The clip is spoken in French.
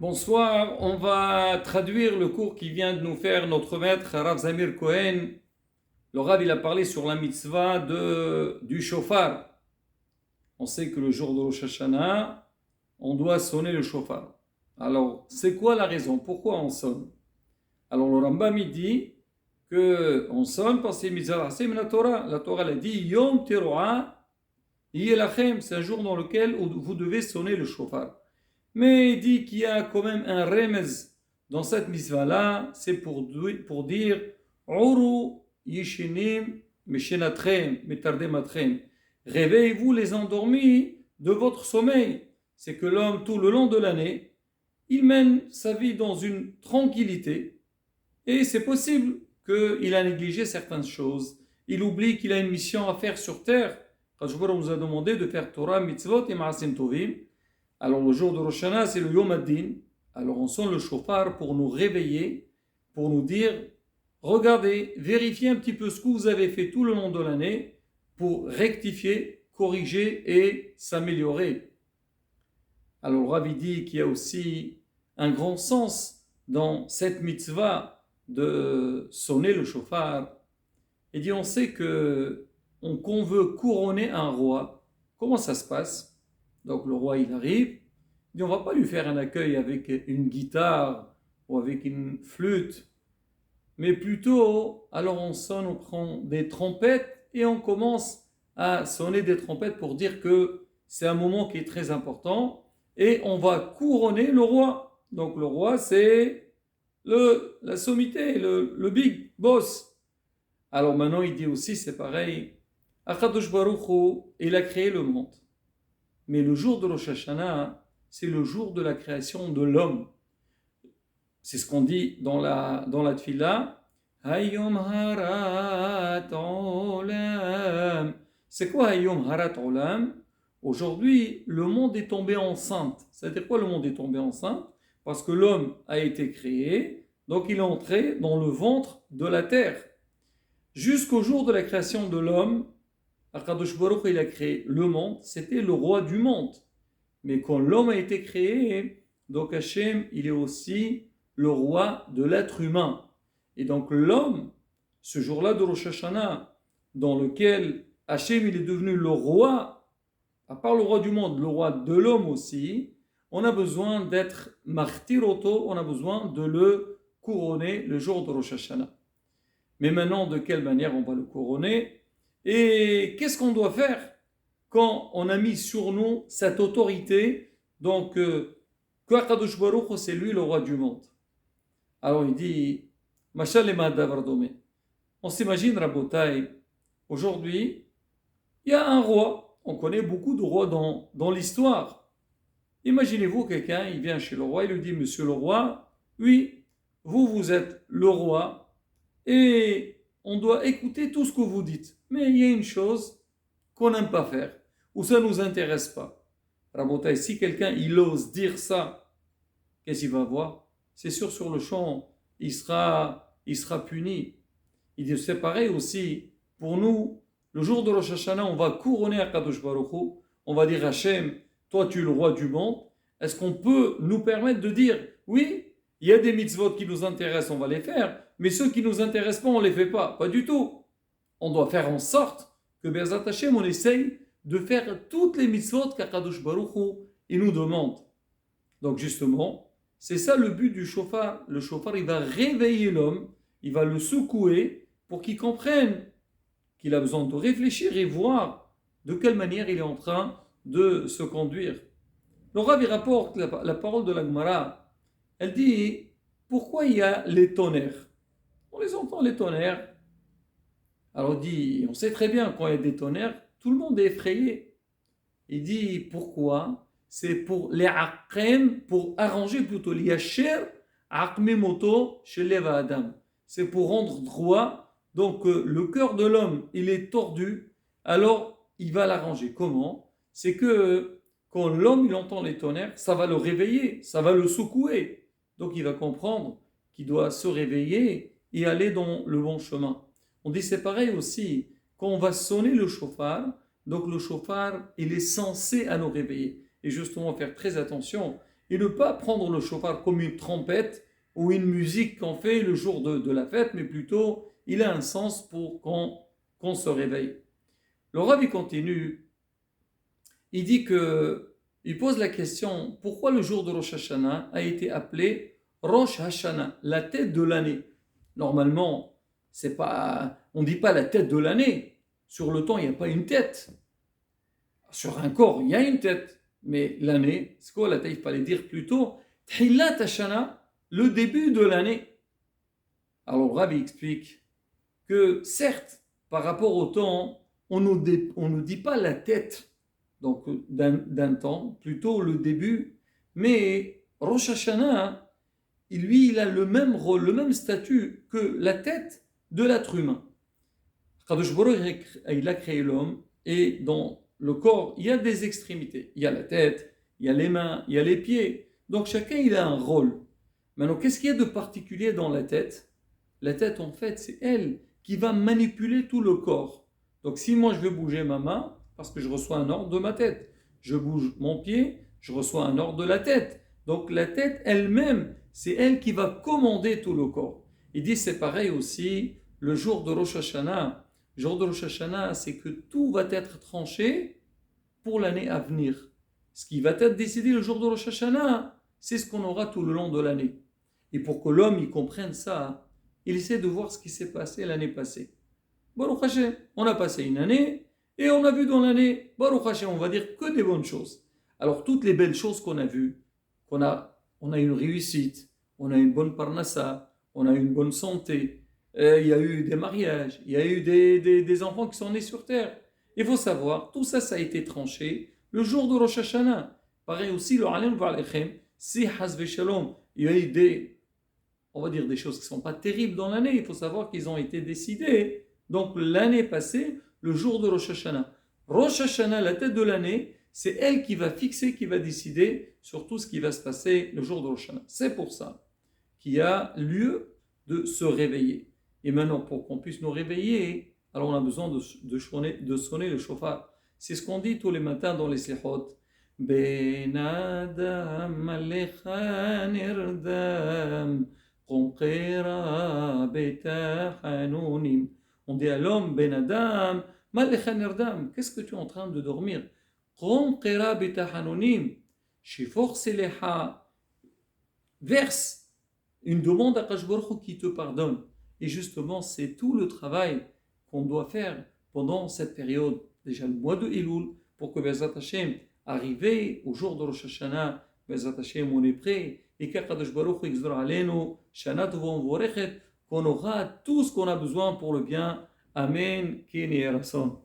Bonsoir, on va traduire le cours qui vient de nous faire notre maître Rav Zamir Cohen. Le Rav, il a parlé sur la mitzvah du shofar. On sait que le jour de Rosh Hashanah, on doit sonner le shofar. Alors, c'est quoi la raison? Pourquoi on sonne? Alors, le Rambam, il dit qu'on sonne parce que c'est mitzvah la Torah. La Torah, elle a dit Yom Teruah Yelachem, c'est un jour dans lequel vous devez sonner le shofar. Mais il dit qu'il y a quand même un remez dans cette mitzvah-là, c'est pour dire Uru yishinim meshenatrem metardematchem. Réveillez-vous les endormis de votre sommeil. C'est que l'homme, tout le long de l'année, il mène sa vie dans une tranquillité et c'est possible qu'il a négligé certaines choses. Il oublie qu'il a une mission à faire sur terre. Quand je vous a demandé de faire Torah, mitzvot et maasim tovim. Alors le jour de Rosh Hashanah, c'est le Yom Ad-Din. Alors on sonne le shofar pour nous réveiller, pour nous dire, regardez, vérifiez un petit peu ce que vous avez fait tout le long de l'année pour rectifier, corriger et s'améliorer. Alors le Rav dit qu'il y a aussi un grand sens dans cette mitzvah de sonner le shofar. Il dit, on sait qu'on veut couronner un roi. Comment ça se passe? Donc le roi, il arrive, il dit, on ne va pas lui faire un accueil avec une guitare ou avec une flûte, mais plutôt, alors on sonne, on prend des trompettes et on commence à sonner des trompettes pour dire que c'est un moment qui est très important et on va couronner le roi. Donc le roi, c'est la sommité, le big boss. Alors maintenant, il dit aussi, c'est pareil, Akadosh Baruch Hu, il a créé le monde. Mais le jour de Rosh Hashanah, c'est le jour de la création de l'homme. C'est ce qu'on dit dans la tfila. Hayom harat olam. C'est quoi Hayom harat olam? Aujourd'hui, le monde est tombé enceinte. C'est-à-dire quoi le monde est tombé enceinte? Parce que l'homme a été créé, donc il est entré dans le ventre de la terre. Jusqu'au jour de la création de l'homme, Akadosh Baruch Hu, il a créé le monde, c'était le roi du monde. Mais quand l'homme a été créé, donc Hachem, il est aussi le roi de l'être humain. Et donc l'homme, ce jour-là de Rosh Hashanah, dans lequel Hachem, il est devenu le roi, à part le roi du monde, le roi de l'homme aussi, on a besoin d'être martyroto, on a besoin de le couronner le jour de Rosh Hashanah. Mais maintenant, de quelle manière on va le couronner? Et qu'est-ce qu'on doit faire quand on a mis sur nous cette autorité? Donc, que Akadosh Baruch Hu, c'est lui le roi du monde. Alors il dit, Mashal et Madavardome. On s'imagine, Rabotai, aujourd'hui, il y a un roi. On connaît beaucoup de rois dans l'histoire. Imaginez-vous quelqu'un, il vient chez le roi, il lui dit, Monsieur le roi, oui, vous êtes le roi, et on doit écouter tout ce que vous dites. Mais il y a une chose qu'on n'aime pas faire, ou ça ne nous intéresse pas. Rabotai, si quelqu'un il ose dire ça, qu'est-ce qu'il va voir? C'est sûr, sur le champ, il sera puni. Il dit, c'est pareil aussi, pour nous, le jour de Rosh Hashanah, on va couronner Akadosh Baruch Hu, on va dire Hachem, toi tu es le roi du monde. Est-ce qu'on peut nous permettre de dire, oui, il y a des mitzvot qui nous intéressent, on va les faire, mais ceux qui nous intéressent pas, on les fait pas. Pas du tout. On doit faire en sorte que Be'ezrat Hashem, on essaye de faire toutes les mitzvot qu'Akadosh Baruch Hu, il nous demande. Donc justement, c'est ça le but du shofar. Le shofar, il va réveiller l'homme, il va le secouer pour qu'il comprenne qu'il a besoin de réfléchir et voir de quelle manière il est en train de se conduire. Le Rav, il rapporte la parole de la Gemara. Elle dit, pourquoi il y a les tonnerres? On les entend, les tonnerres. Alors il dit, on sait très bien, quand il y a des tonnerres, tout le monde est effrayé. Il dit, pourquoi? C'est pour les aqem, pour arranger plutôt l'yasher, aqmemoto chez l'eva adam. C'est pour rendre droit. Donc le cœur de l'homme, il est tordu, alors il va l'arranger. Comment? C'est que quand l'homme il entend les tonnerres, ça va le réveiller, ça va le secouer. Donc il va comprendre qu'il doit se réveiller et aller dans le bon chemin. On dit c'est pareil aussi, quand on va sonner le shofar, donc le shofar il est censé à nous réveiller. Et justement faire très attention. et ne pas prendre le shofar comme une trompette ou une musique qu'on fait le jour de la fête, mais plutôt il a un sens pour qu'on se réveille. Le Rav il continue, il pose la question, pourquoi le jour de Rosh Hashanah a été appelé Rosh Hashanah, la tête de l'année? Normalement, on ne dit pas la tête de l'année. Sur le temps, il n'y a pas une tête. Sur un corps, il y a une tête. Mais l'année, c'est quoi la tête? Il fallait dire plutôt Thilat Hashanah, le début de l'année. Alors Rabbi explique que certes, par rapport au temps, on ne dit pas la tête donc d'un temps, plutôt le début, mais Rosh Hashanah, lui, il a le même rôle, le même statut que la tête de l'être humain. Kadosh Baruch il a créé l'homme et dans le corps, il y a des extrémités. Il y a la tête, il y a les mains, il y a les pieds. Donc chacun, il a un rôle. Maintenant, qu'est-ce qu'il y a de particulier dans la tête? La tête, en fait, c'est elle qui va manipuler tout le corps. Donc si moi, je veux bouger ma main, parce que je reçois un ordre de ma tête. Je bouge mon pied, je reçois un ordre de la tête. Donc la tête elle-même, c'est elle qui va commander tout le corps. Il dit c'est pareil aussi le jour de Rosh Hashanah. Le jour de Rosh Hashanah, c'est que tout va être tranché pour l'année à venir. Ce qui va être décidé le jour de Rosh Hashanah, c'est ce qu'on aura tout le long de l'année. Et pour que l'homme y comprenne ça, il essaie de voir ce qui s'est passé l'année passée. Baruch Hashem, on a passé une année, et on a vu dans l'année, Baruch Hashem, on va dire que des bonnes choses. Alors toutes les belles choses qu'on a vues, on a une réussite, on a une bonne parnassa, on a une bonne santé, il y a eu des mariages, il y a eu des enfants qui sont nés sur terre. Il faut savoir, tout ça, ça a été tranché le jour de Rosh Hashanah. Pareil aussi, le Alim Va'alechem, si Hazve Shalom, il y a eu on va dire des choses qui ne sont pas terribles dans l'année, il faut savoir qu'ils ont été décidés. Donc l'année passée, le jour de Rosh Hashanah. Rosh Hashanah, la tête de l'année, c'est elle qui va fixer, qui va décider sur tout ce qui va se passer le jour de Rosh Hashanah. C'est pour ça qu'il y a lieu de se réveiller. Et maintenant, pour qu'on puisse nous réveiller, alors on a besoin de sonner le shofar. C'est ce qu'on dit tous les matins dans les slichot. Ben Adam alecha nirdam qom qira betahanunim. On dit à l'homme, Ben Adam, Malecha Nirdam, qu'est-ce que tu es en train de dormir? Qom qira betahanunim, shifor seleha, verse une demande à Kadosh Baruch Hu qui te pardonne. Et justement, c'est tout le travail qu'on doit faire pendant cette période, déjà le mois de Elul, pour que Bezat Hashem, arrivé au jour de Rosh Hashanah, Bezat Hashem, on est prêt, et qu'Akadosh Baruch Hu exdor alenu, Shana Tova Mvorechet, qu'on aura tout ce qu'on a besoin pour le bien. Amen. Kini Rason.